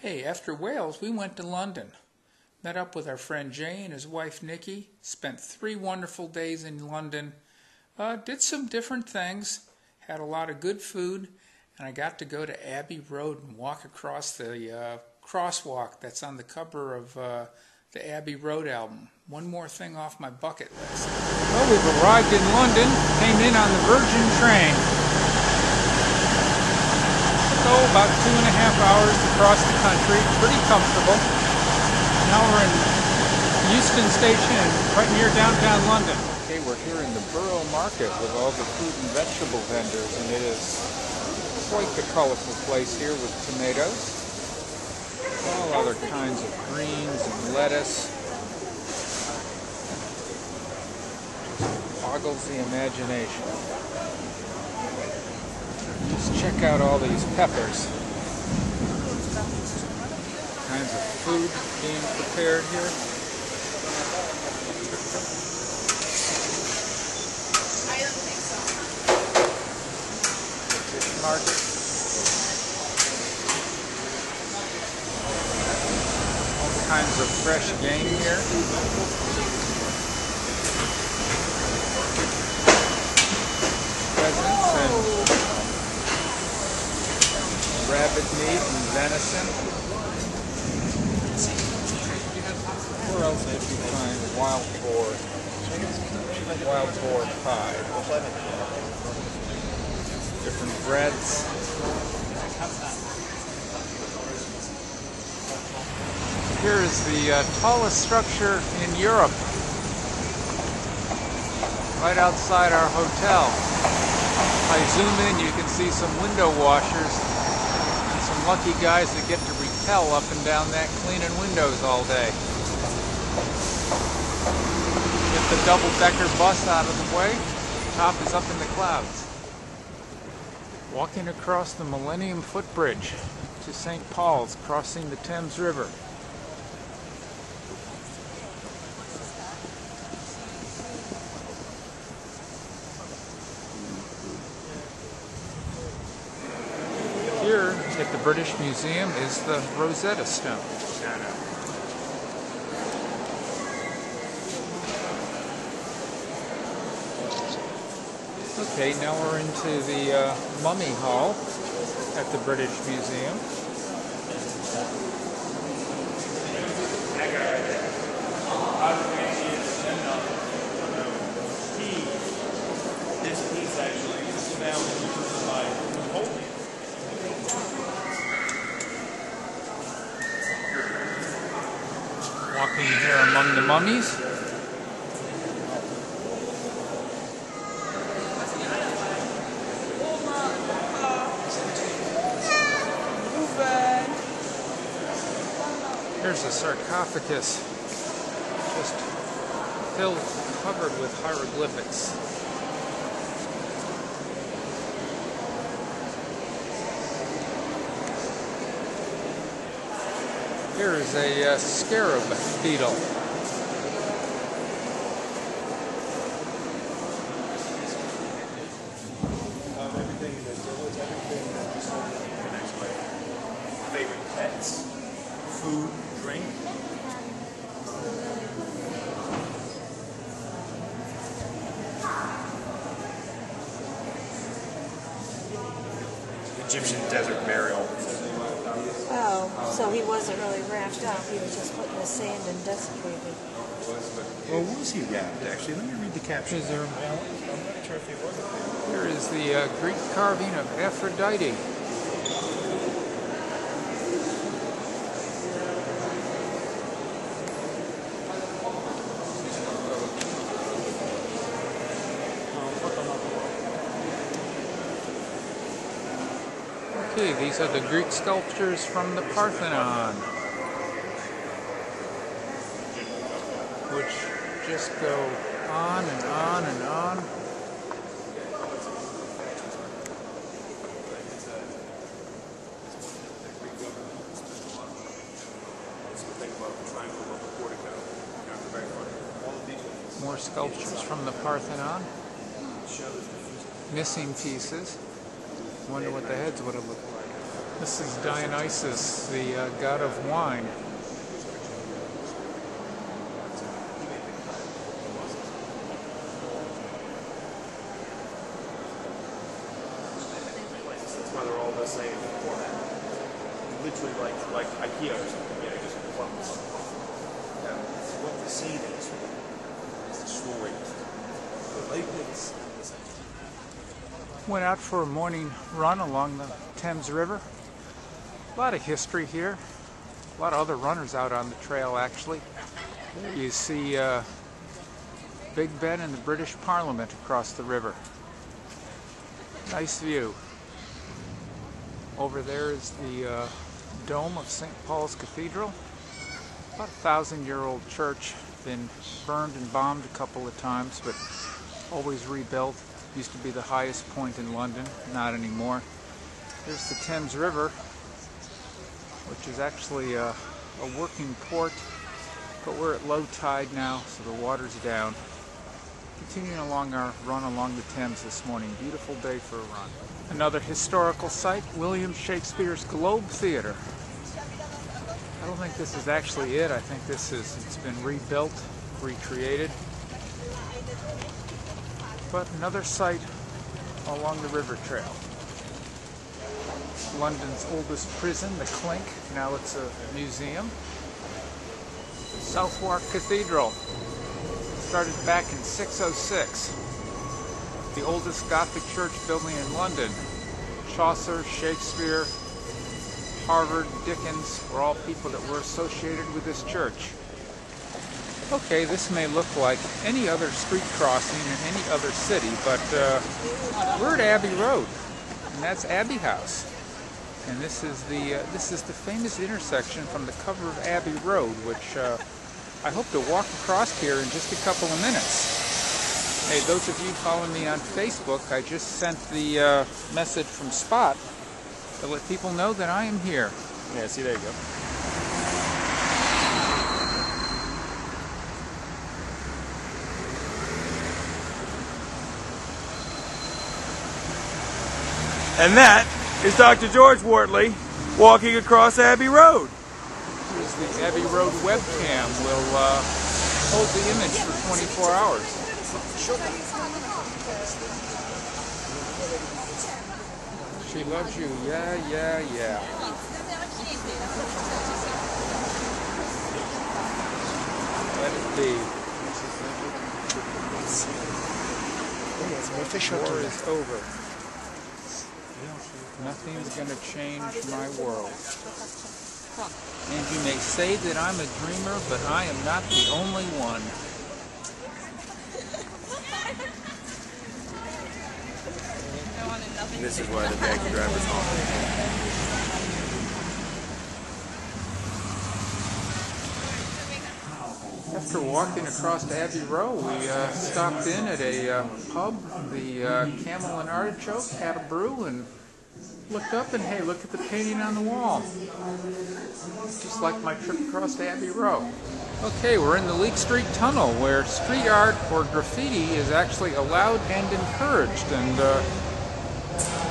Hey, after Wales, we went to London. Met up with our friend Jay and his wife Nikki. Spent 3 wonderful days in London. Did some different things. Had a lot of good food. And I got to go to Abbey Road and walk across the crosswalk that's on the cover of the Abbey Road album. One more thing off my bucket list. Well, we've arrived in London. Came in on the Virgin train. About 2.5 hours to cross the country, pretty comfortable. Now we're in Euston Station, right near downtown London. Okay, we're here in the Borough Market with all the fruit and vegetable vendors, and it is quite the colorful place here with tomatoes, all other kinds of greens and lettuce. Boggles the imagination. Just check out all these peppers. Kinds of food being prepared here. I don't think so. Fish market. All kinds of fresh game here. Pheasants and rabbit meat and venison. Where else did you find wild boar? Wild boar pie. Different breads. Here is the tallest structure in Europe. Right outside our hotel. If I zoom in, you can see some window washers. Some lucky guys that get to rappel up and down that cleaning windows all day. Get the double-decker bus out of the way, the top is up in the clouds. Walking across the Millennium Footbridge to St. Paul's, crossing the Thames River. Here at the British Museum is the Rosetta Stone. Okay, now we're into the Mummy Hall at the British Museum. This piece actually is found by Napoleon. Walking here among the mummies. Here's a sarcophagus, just filled, covered with hieroglyphics. Here is a scarab beetle. Favorite pets, food, drink. Egyptian desert burial. Oh, so he wasn't really wrapped up. He was just put in the sand and desiccated. Well, was he wrapped, actually? Let me read the caption. Is there, I'm not sure if he was. here is the Greek carving of Aphrodite. Okay, these are the Greek sculptures from the Parthenon, which just go on and on and on. More sculptures from the Parthenon. Missing pieces. Wonder what the heads would have looked like. This is Dionysus, the god of wine. That's why they're all the same format. Literally like IKEA or something. Yeah, just clumps. Yeah. What the scene is the story. The lake is the same. Went out for a morning run along the Thames River. A lot of history here. A lot of other runners out on the trail, actually. You see Big Ben and the British Parliament across the river. Nice view. Over there is the dome of St. Paul's Cathedral. About a 1,000-year-old church. Been burned and bombed a couple of times, but always rebuilt. Used to be the highest point in London, not anymore. There's the Thames River, which is actually a working port, but we're at low tide now, so the water's down. Continuing along our run along the Thames this morning. Beautiful day for a run. Another historical site, William Shakespeare's Globe Theatre. I don't think this is actually it. I think it's been rebuilt, recreated. But another site along the river trail. London's oldest prison, the Clink. Now it's a museum. Southwark Cathedral. Started back in 606. The oldest Gothic church building in London. Chaucer, Shakespeare, Harvard, Dickens were all people that were associated with this church. Okay, this may look like any other street crossing in any other city, but we're at Abbey Road, and that's Abbey House. And this is the famous intersection from the cover of Abbey Road, which I hope to walk across here in just a couple of minutes. Hey, those of you following me on Facebook, I just sent the message from Spot to let people know that I am here. Yeah, see, there you go. And that is Dr. George Wortley walking across Abbey Road. Here's the Abbey Road webcam. Will hold the image for 24 hours. She loves you. Yeah, yeah, yeah. Let it be. War is over. Nothing's going to change my world. And you may say that I'm a dreamer, but I am not the only one. This is why the taxi driver's home. After walking across Abbey Road, we stopped in at a pub, the Camel and Artichoke, had a brew, and looked up and hey, look at the painting on the wall. Just like my trip across Abbey Road. Okay, we're in the Leek Street Tunnel, where street art or graffiti is actually allowed and encouraged, and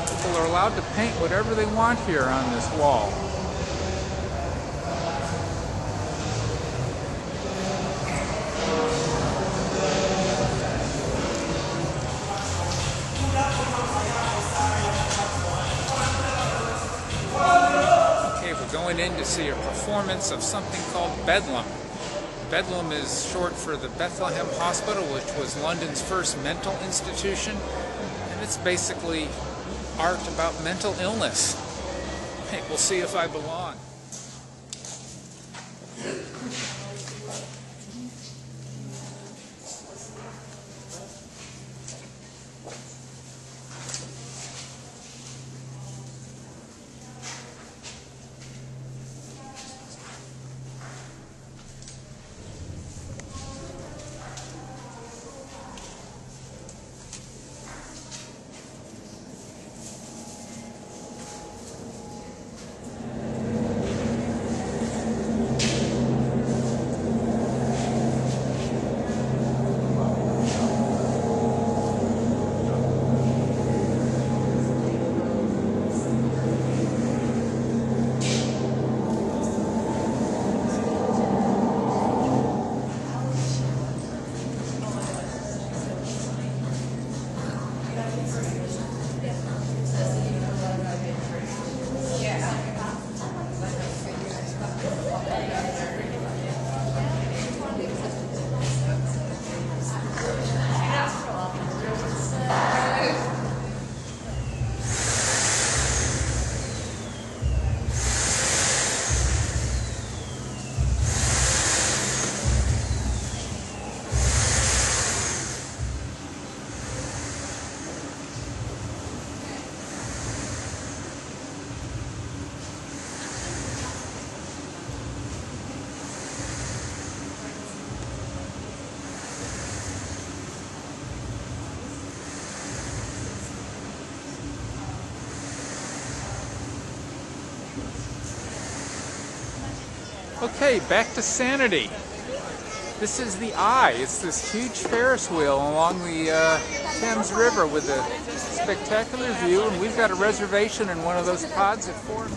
people are allowed to paint whatever they want here on this wall. Going in to see a performance of something called Bedlam. Bedlam is short for the Bethlehem Hospital, which was London's first mental institution, and it's basically art about mental illness. Hey, we'll see if I belong. Okay, back to Sanity. This is the Eye. It's this huge Ferris wheel along the Thames River with a spectacular view, and we've got a reservation in one of those pods at 4.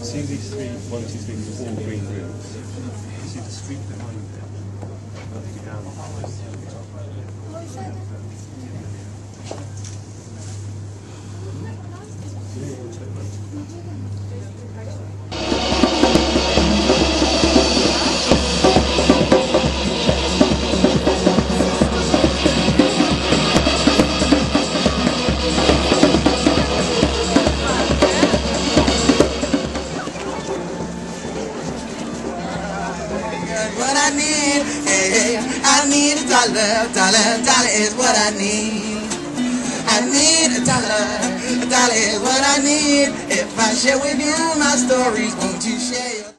See these 3, 1, 2, 3, 4 green rooms. See the street behind them. Nothing down. What I need, hey, I need a dollar, dollar is what I need. I need a dollar is what I need. If I share with you my stories, won't you share your